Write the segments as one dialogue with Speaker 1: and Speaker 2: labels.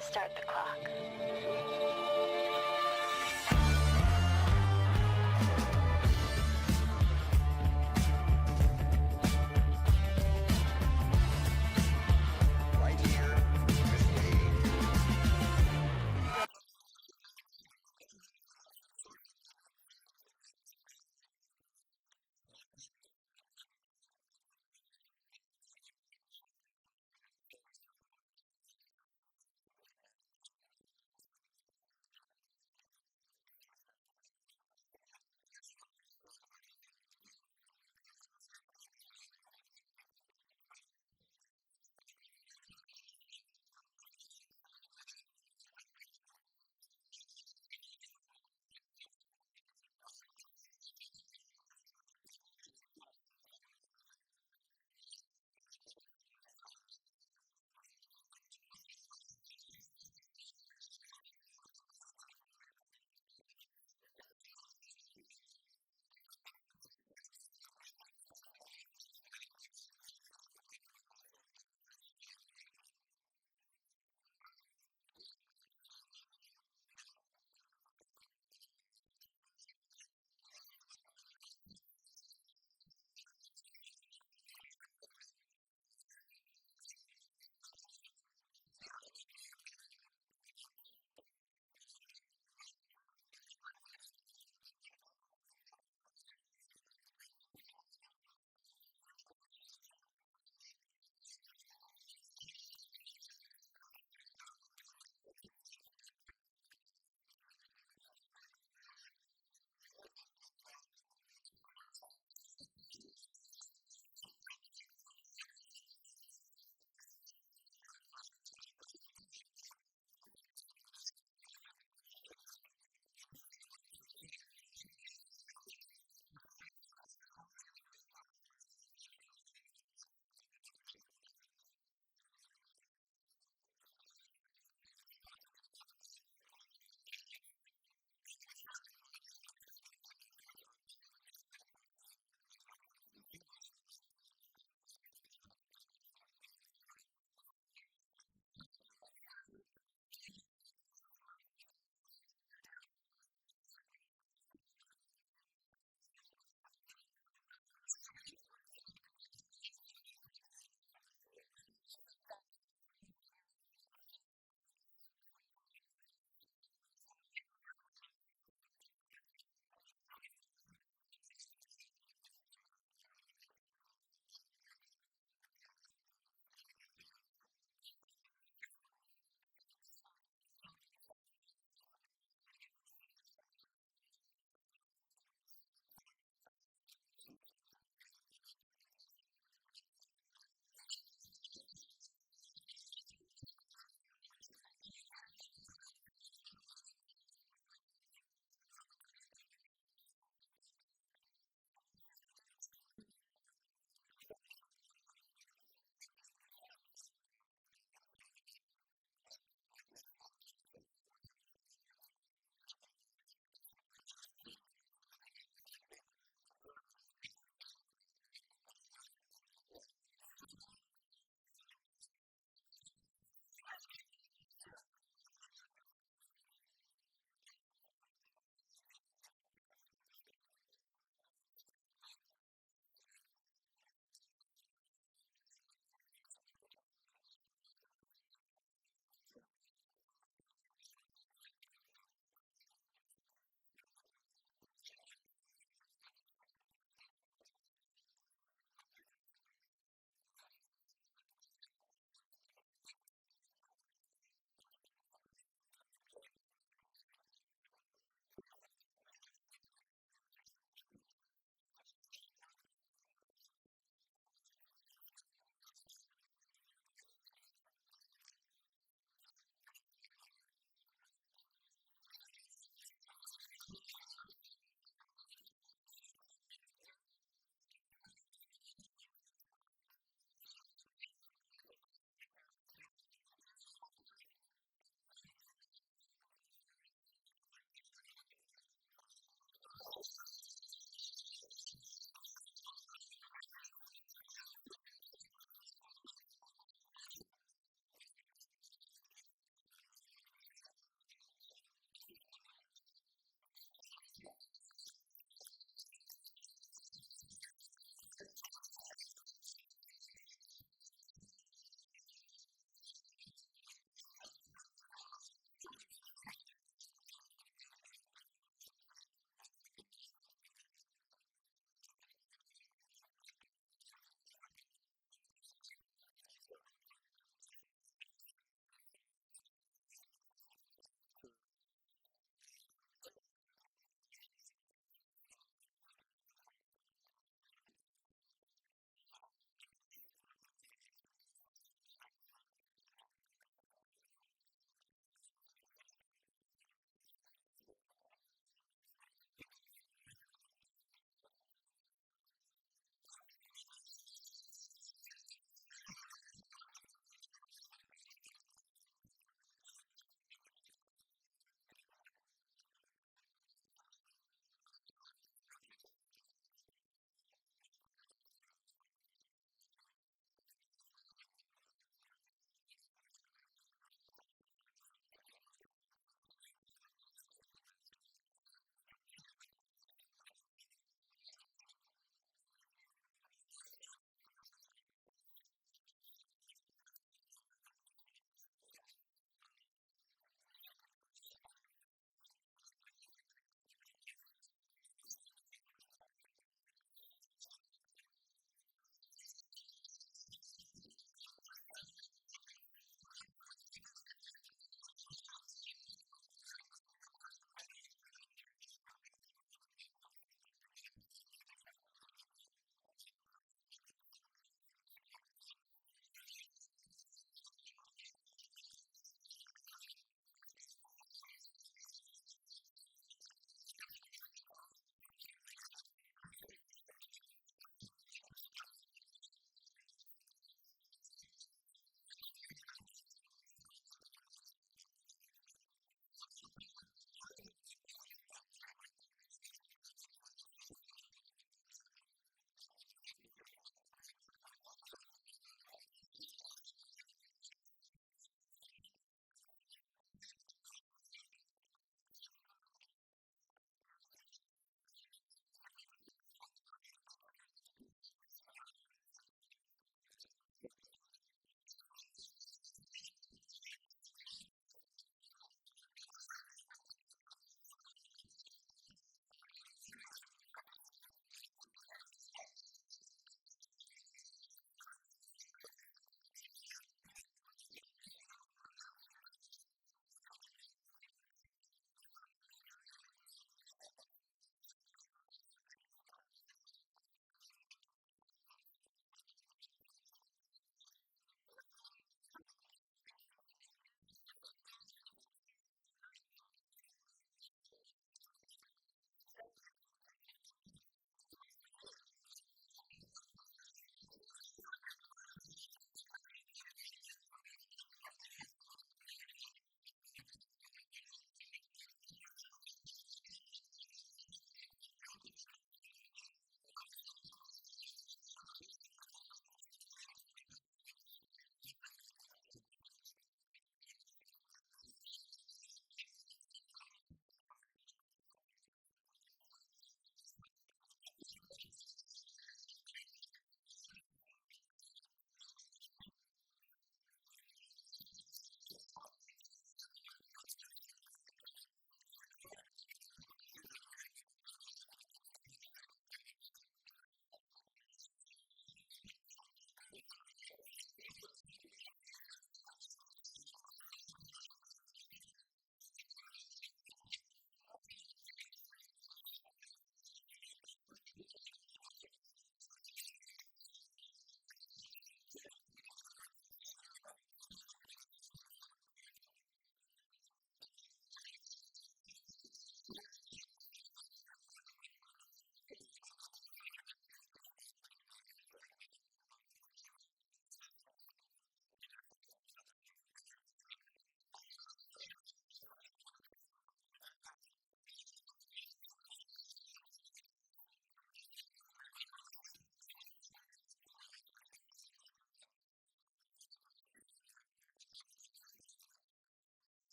Speaker 1: Start the clock.
Speaker 2: Right here with me.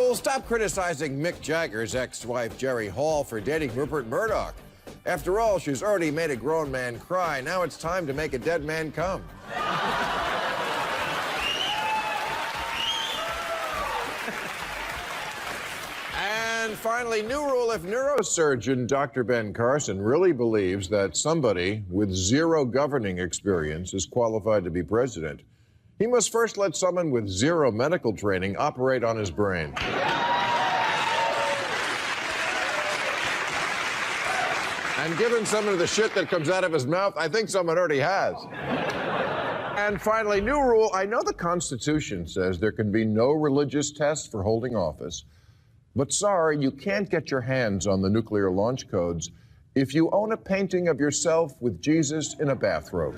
Speaker 1: rule, stop criticizing Mick Jagger's ex-wife Jerry Hall for dating Rupert Murdoch. After all, she's already made a grown man cry. Now it's time to make a dead man come. And finally, new rule, if neurosurgeon Dr. Ben Carson really believes that somebody with zero governing experience is qualified to be president, he must first let someone with zero medical training operate on his brain. And given some of the shit that comes out of his mouth, I think someone already has. And finally, new rule, I know the Constitution says there can be no religious test for holding office, but sorry, you can't get your hands on the nuclear launch codes if you own a painting of yourself with Jesus in a bathrobe.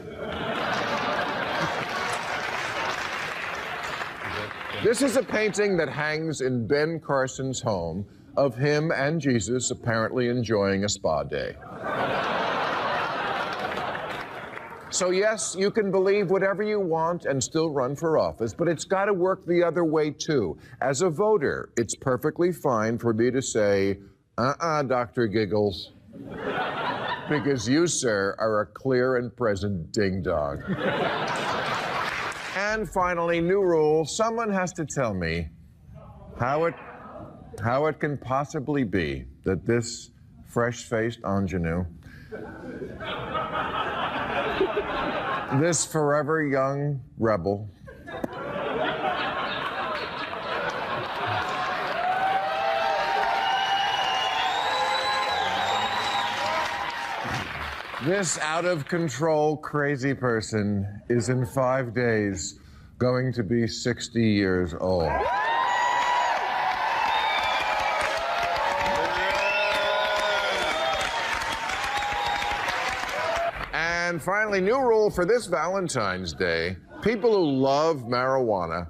Speaker 1: This is a painting that hangs in Ben Carson's home of him and Jesus apparently enjoying a spa day. So yes, you can believe whatever you want and still run for office, but it's got to work the other way too. As a voter, it's perfectly fine for me to say, Dr. Giggles, because you, sir, are a clear and present ding-dong. And finally, new rule, someone has to tell me how it can possibly be that this fresh-faced ingenue, this forever young rebel, this out-of-control crazy person is in 5 days going to be 60 years old. And finally, new rule for this Valentine's Day, people who love marijuana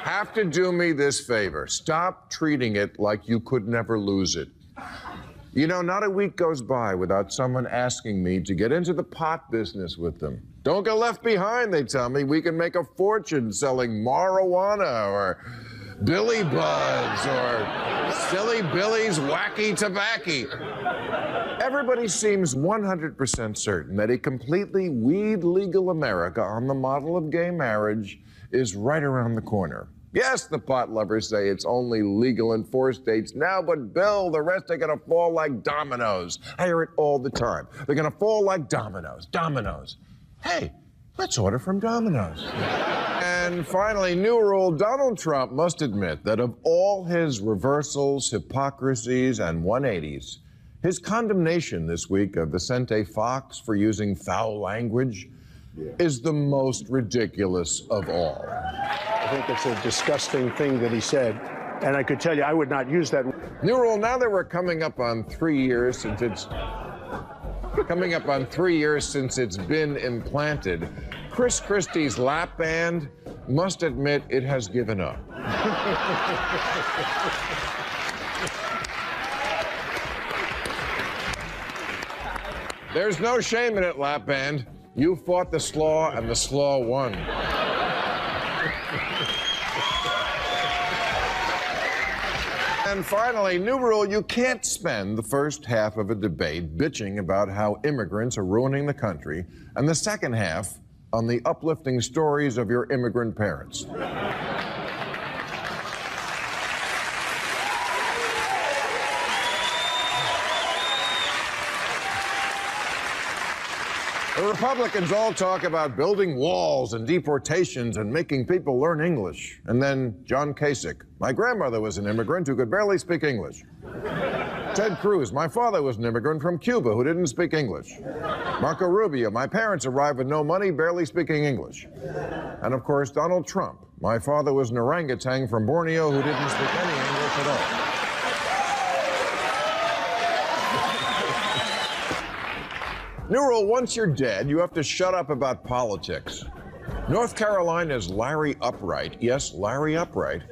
Speaker 1: have to do me this favor. Stop treating it like you could never lose it. You know, not a week goes by without someone asking me to get into the pot business with them. Don't get left behind, they tell me. We can make a fortune selling marijuana or Billy Buds or Silly Billy's Wacky Tobacco. Everybody seems 100% certain that a completely weed-legal America on the model of gay marriage is right around the corner. Yes, the pot lovers say it's only legal in 4 states now, but Bill, the rest are gonna fall like dominoes. I hear it all the time. They're gonna fall like dominoes. Dominoes. Hey, let's order from Domino's. And finally, new rule, Donald Trump must admit that of all his reversals, hypocrisies, and 180s, his condemnation this week of Vicente Fox for using foul language is the most ridiculous of all.
Speaker 3: I think it's a disgusting thing that he said, and I could tell you I would not use that.
Speaker 1: New rule, now that we're coming up on 3 years since it's been implanted, Chris Christie's lap band must admit it has given up. There's no shame in it, lap band. You fought the slaw, and the slaw won. And finally, new rule, you can't spend the first half of a debate bitching about how immigrants are ruining the country, and the second half on the uplifting stories of your immigrant parents. The Republicans all talk about building walls and deportations and making people learn English. And then John Kasich. My grandmother was an immigrant who could barely speak English. Ted Cruz. My father was an immigrant from Cuba who didn't speak English. Marco Rubio. My parents arrived with no money, barely speaking English. And of course, Donald Trump. My father was an orangutan from Borneo who didn't speak any English at all. New rule, once you're dead, you have to shut up about politics. North Carolina's Larry Upright, yes, Larry Upright,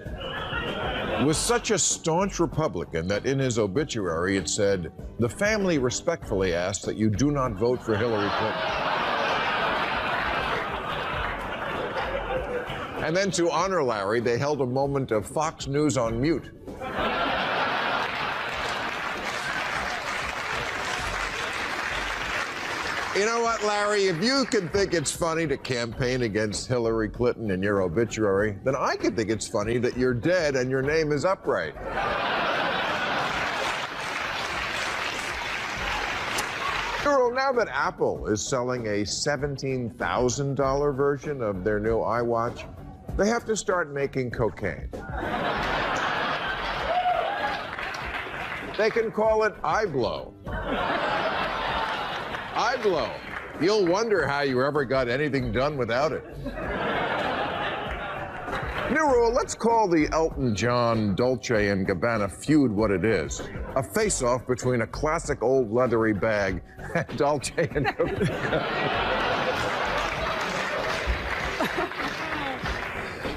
Speaker 1: was such a staunch Republican that in his obituary it said, "The family respectfully asks that you do not vote for Hillary Clinton." And then to honor Larry, they held a moment of Fox News on mute. You know what, Larry? If you can think it's funny to campaign against Hillary Clinton in your obituary, then I can think it's funny that you're dead and your name is upright. Now that Apple is selling a $17,000 version of their new iWatch, they have to start making cocaine. They can call it iBlow. iBlow. You'll wonder how you ever got anything done without it. New rule, let's call the Elton John, Dolce & Gabbana feud what it is. A face-off between a classic old leathery bag and Dolce & Gabbana.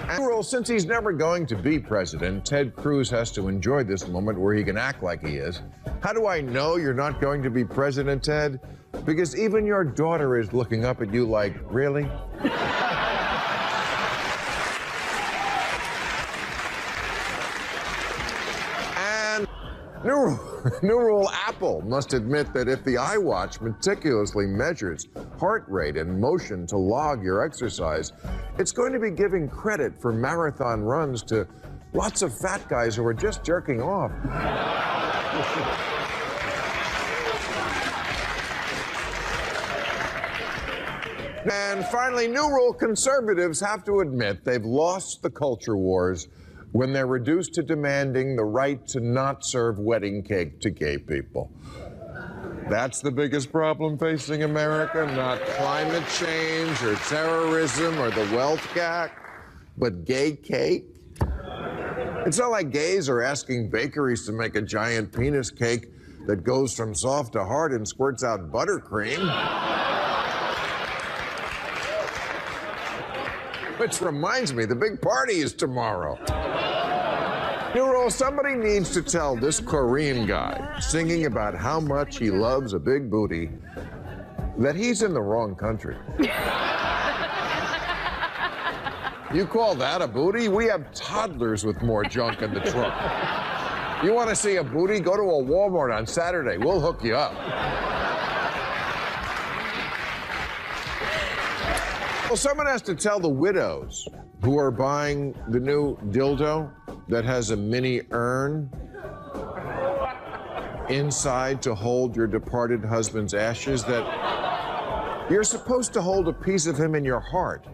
Speaker 1: And rule, since he's never going to be president, Ted Cruz has to enjoy this moment where he can act like he is. How do I know you're not going to be president, Ted? Because even your daughter is looking up at you like, really? New rule, Apple must admit that if the iWatch meticulously measures heart rate and motion to log your exercise, it's going to be giving credit for marathon runs to lots of fat guys who are just jerking off. And finally, new rule, conservatives have to admit they've lost the culture wars when they're reduced to demanding the right to not serve wedding cake to gay people. That's the biggest problem facing America, not climate change or terrorism or the wealth gap, but gay cake. It's not like gays are asking bakeries to make a giant penis cake that goes from soft to hard and squirts out buttercream. Which reminds me, the big party is tomorrow. New rule, somebody needs to tell this Korean guy singing about how much he loves a big booty that he's in the wrong country. You call that a booty? We have toddlers with more junk in the trunk. You want to see a booty? Go to a Walmart on Saturday. We'll hook you up. Well, someone has to tell the widows who are buying the new dildo that has a mini urn inside to hold your departed husband's ashes that you're supposed to hold a piece of him in your heart.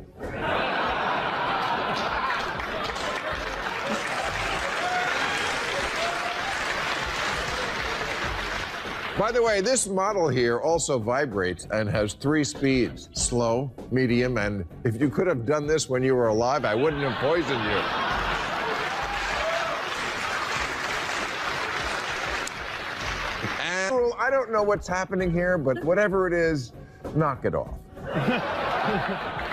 Speaker 1: By the way, this model here also vibrates and has 3 speeds: slow, medium, and if you could have done this when you were alive, I wouldn't have poisoned you. And I don't know what's happening here, but whatever it is, knock it off.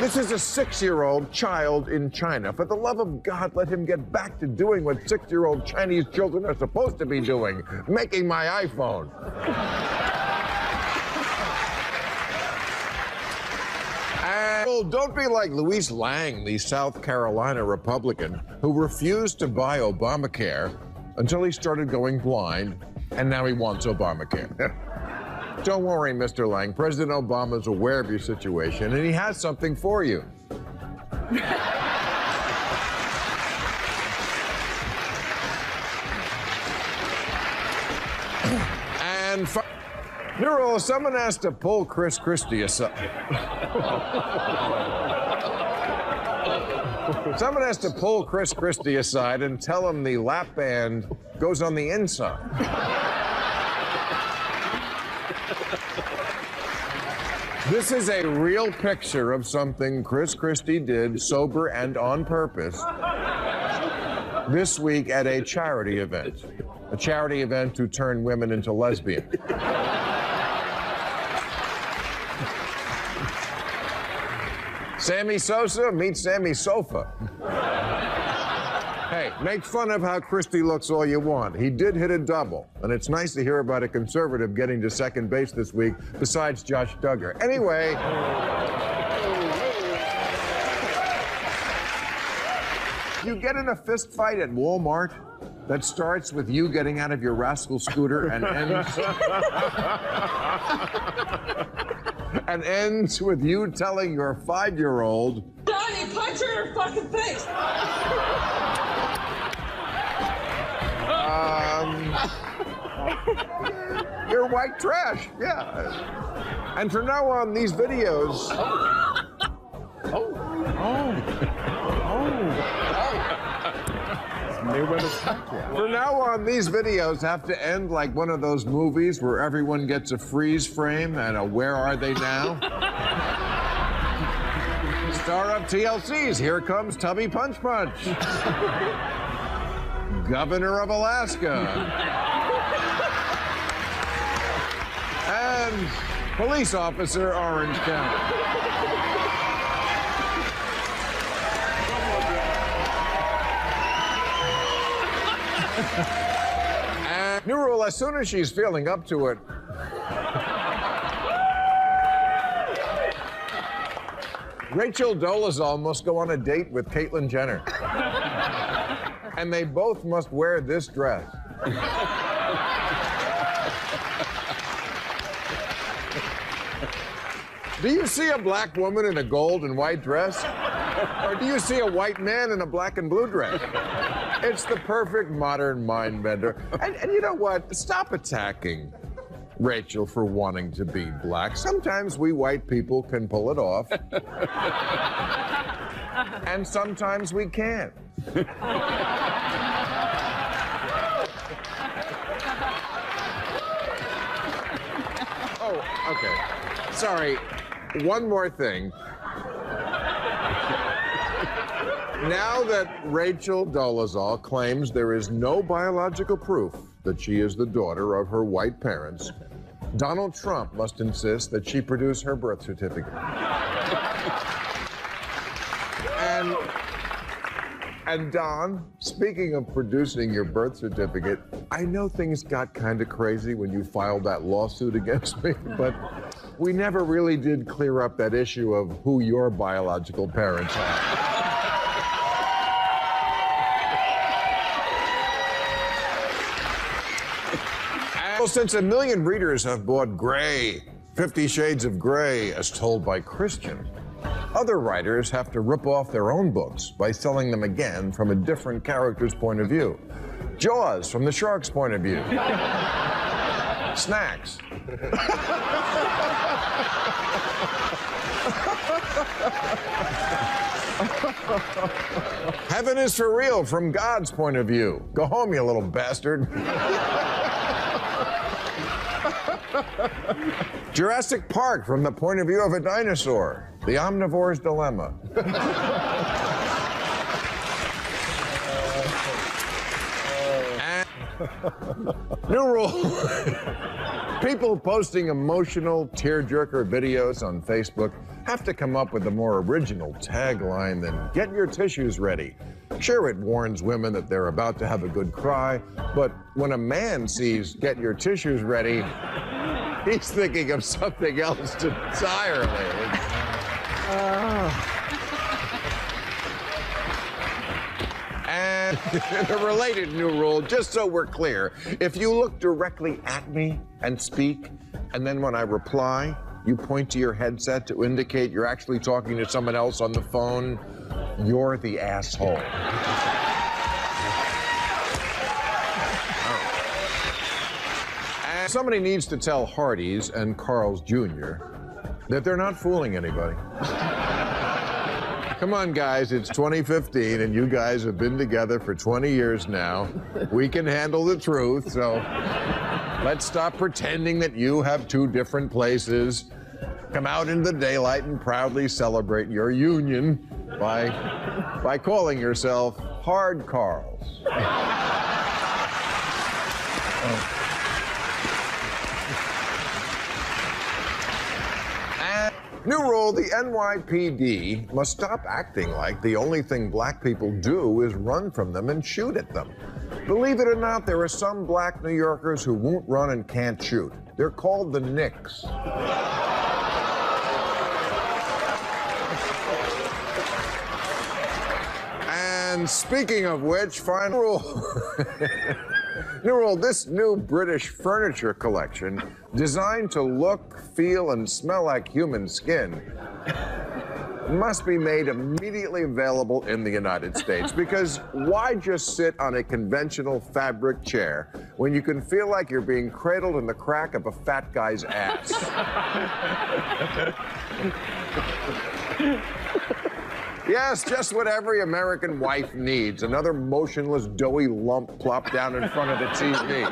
Speaker 1: This is a 6-year-old child in China. For the love of God, let him get back to doing what 6-year-old Chinese children are supposed to be doing, making my iPhone. And don't be like Louise Lang, the South Carolina Republican, who refused to buy Obamacare until he started going blind, and now he wants Obamacare. Don't worry, Mr. Lang. President Obama's aware of your situation, and he has something for you. And Nero, someone has to pull Chris Christie aside. Someone has to pull Chris Christie aside and tell him the lap band goes on the inside. This is a real picture of something Chris Christie did, sober and on purpose, this week at a charity event. A charity event to turn women into lesbians. Sammy Sosa meets Sammy Sofa. Hey, make fun of how Christie looks all you want. He did hit a double, and it's nice to hear about a conservative getting to second base this week, besides Josh Duggar. Anyway, you get in a fist fight at Walmart that starts with you getting out of your rascal scooter and ends with you telling your 5-year-old,
Speaker 4: Johnny, punch her in her fucking face!
Speaker 1: You're white trash, yeah. And from now on, these videos. From now on, these videos have to end like one of those movies where everyone gets a freeze frame and a "Where are they now?" Star of TLC's Here Comes Tubby Punch Punch. Governor of Alaska. And police officer Orange County. And new rule, as soon as she's feeling up to it, Rachel Dolezal must go on a date with Caitlyn Jenner. And they both must wear this dress. Do you see a black woman in a gold and white dress? Or do you see a white man in a black and blue dress? It's the perfect modern mind bender. And you know what? Stop attacking Rachel for wanting to be black. Sometimes we white people can pull it off. And sometimes we can't. Oh, okay. Sorry. One more thing. Now that Rachel Dolezal claims there is no biological proof that she is the daughter of her white parents, Donald Trump must insist that she produce her birth certificate. And Don, speaking of producing your birth certificate, I know things got kind of crazy when you filed that lawsuit against me, but we never really did clear up that issue of who your biological parents are. Well, since 1 million readers have bought Grey, 50 Shades of Grey, as told by Christian, other writers have to rip off their own books by selling them again from a different character's point of view. Jaws from the shark's point of view. Snacks. Heaven is for real from God's point of view. Go home, you little bastard. Jurassic Park from the point of view of a dinosaur. The omnivore's dilemma. New rule. People posting emotional tearjerker videos on Facebook have to come up with a more original tagline than "Get your tissues ready." Sure, it warns women that they're about to have a good cry, but when a man sees "Get your tissues ready," he's thinking of something else entirely. And a related new rule, just so we're clear, if you look directly at me and speak, and then when I reply, you point to your headset to indicate you're actually talking to someone else on the phone, you're the asshole. And somebody needs to tell Hardee's and Carl's Jr. that they're not fooling anybody. Come on, guys, it's 2015, and you guys have been together for 20 years now. We can handle the truth, so let's stop pretending that you have two different places. Come out into the daylight and proudly celebrate your union by calling yourself Hard Carls. New rule, the NYPD must stop acting like the only thing black people do is run from them and shoot at them. Believe it or not, there are some black New Yorkers who won't run and can't shoot. They're called the Knicks. And speaking of which, final rule. New rule, this new British furniture collection, designed to look, feel, and smell like human skin, must be made immediately available in the United States, because why just sit on a conventional fabric chair when you can feel like you're being cradled in the crack of a fat guy's ass? Yes, just what every American wife needs. Another motionless, doughy lump plopped down in front of the TV.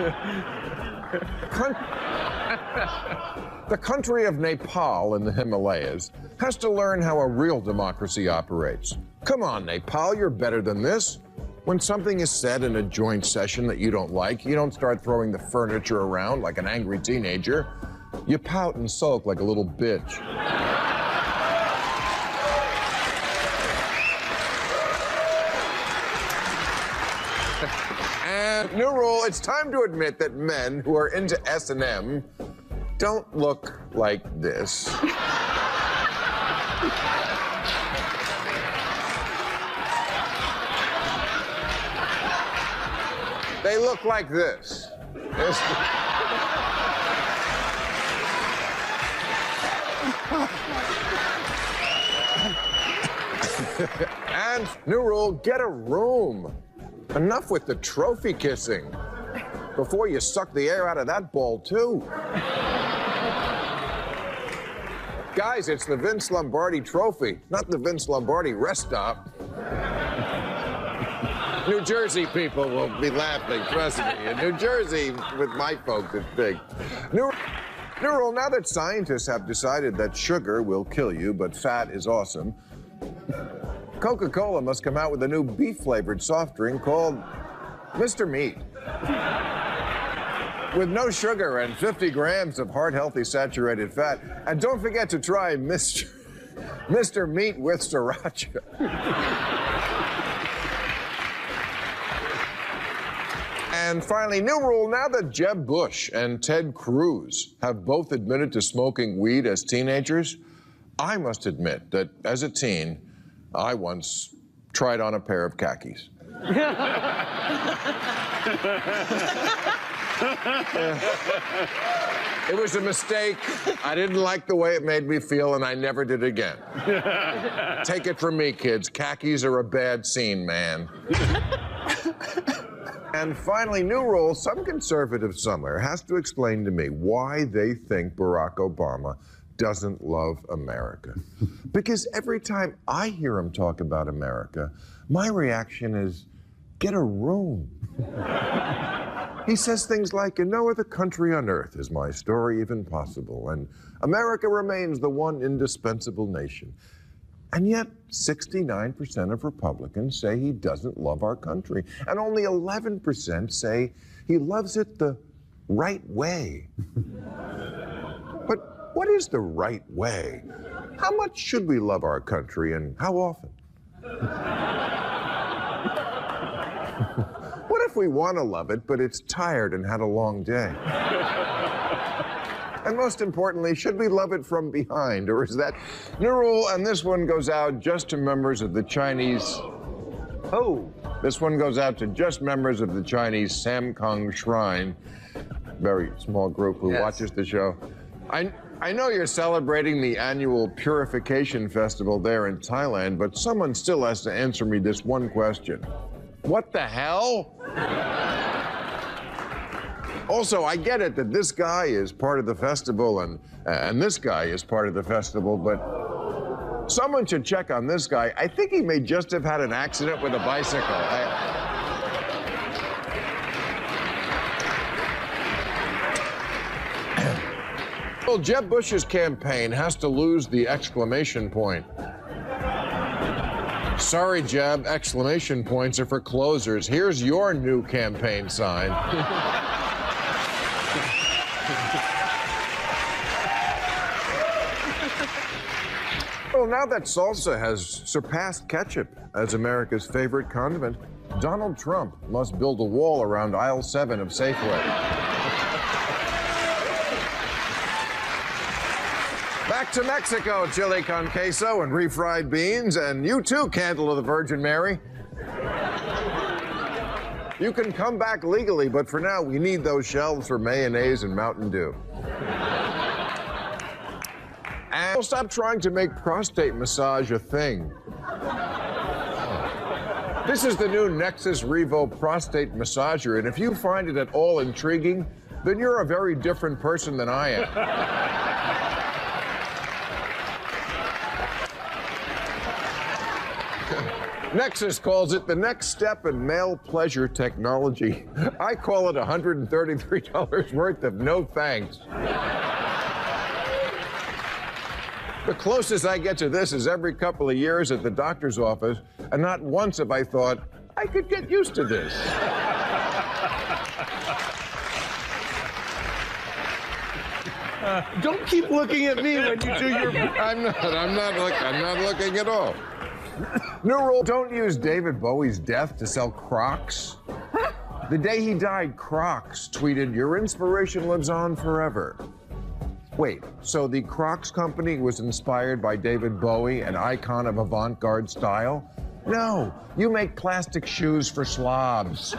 Speaker 1: The country of Nepal in the Himalayas has to learn how a real democracy operates. Come on, Nepal, you're better than this. When something is said in a joint session that you don't like, you don't start throwing the furniture around like an angry teenager. You pout and sulk like a little bitch. And new rule, it's time to admit that men who are into S&M don't look like this. They look like this. And new rule, get a room. Enough with the trophy kissing. Before you suck the air out of that ball, too. Guys, it's the Vince Lombardi trophy, not the Vince Lombardi rest stop. New Jersey people will be laughing, trust me. In New Jersey, with my folks, it's big. New rule, now that scientists have decided that sugar will kill you, but fat is awesome, Coca-Cola must come out with a new beef-flavored soft drink called Mr. Meat. With no sugar and 50 grams of heart-healthy saturated fat. And don't forget to try Mr. Meat with sriracha. And finally, new rule, now that Jeb Bush and Ted Cruz have both admitted to smoking weed as teenagers, I must admit that as a teen, I once tried on a pair of khakis. It was a mistake. I didn't like the way it made me feel, and I never did again. Take it from me, kids. Khakis are a bad scene, man. And finally, new rule, some conservative somewhere has to explain to me why they think Barack Obama doesn't love America. Because every time I hear him talk about America, my reaction is, get a room. He says things like, in no other country on earth is my story even possible, and America remains the one indispensable nation. And yet, 69% of Republicans say he doesn't love our country, and only 11% say he loves it the right way. But what is the right way? How much should we love our country, and how often? What if we want to love it, but it's tired and had a long day? And most importantly, should we love it from behind, or is that new rule? And this one goes out just to members of the Chinese. Oh, this one goes out to just members of the Chinese Samkong Shrine. Very small group who watches the show. I know you're celebrating the annual Purification Festival there in Thailand, but someone still has to answer me this one question. What the hell? Also, I get it that this guy is part of the festival and this guy is part of the festival, but someone should check on this guy. I think he may just have had an accident with a bicycle. Well, Jeb Bush's campaign has to lose the exclamation point. Sorry, Jeb, exclamation points are for closers. Here's your new campaign sign. Well, now that salsa has surpassed ketchup as America's favorite condiment, Donald Trump must build a wall around aisle 7 of Safeway. Back to Mexico, chili con queso and refried beans, and you too, Candle of the Virgin Mary. You can come back legally, but for now, we need those shelves for mayonnaise and Mountain Dew. And stop trying to make prostate massage a thing. This is the new Nexus Revo prostate massager, and if you find it at all intriguing, then you're a very different person than I am. Nexus calls it the next step in male pleasure technology. I call it $133 worth of no thanks. The closest I get to this is every couple of years at the doctor's office, and not once have I thought, I could get used to this.
Speaker 3: Don't keep looking at me when you do your...
Speaker 1: I'm not looking at all. New rule, don't use David Bowie's death to sell Crocs. The day he died, Crocs tweeted, "Your inspiration lives on forever." Wait, so the Crocs company was inspired by David Bowie, an icon of avant-garde style? No, you make plastic shoes for slobs.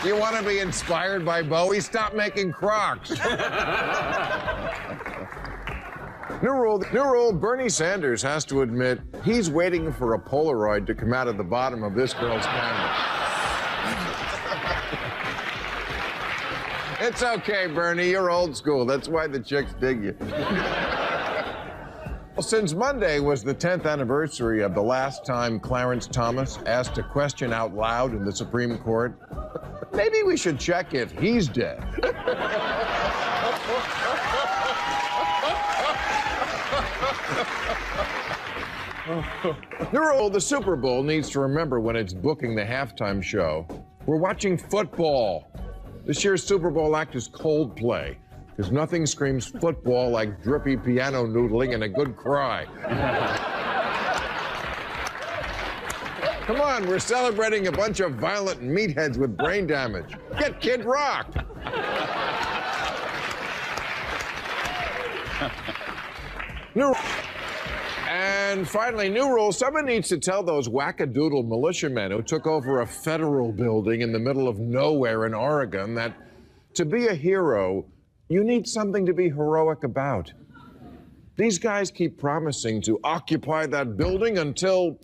Speaker 1: You want to be inspired by Bowie? Stop making Crocs. New rule, Bernie Sanders has to admit he's waiting for a Polaroid to come out of the bottom of this girl's camera. It's okay, Bernie, you're old school. That's why the chicks dig you. Well, since Monday was the 10th anniversary of the last time Clarence Thomas asked a question out loud in the Supreme Court, maybe we should check if he's dead. The Super Bowl needs to remember when it's booking the halftime show, we're watching football. This year's Super Bowl act is Coldplay, because nothing screams football like drippy piano noodling and a good cry. Come on, we're celebrating a bunch of violent meatheads with brain damage. Get Kid Rock. And finally, new rule, someone needs to tell those wackadoodle militiamen who took over a federal building in the middle of nowhere in Oregon that to be a hero, you need something to be heroic about. These guys keep promising to occupy that building until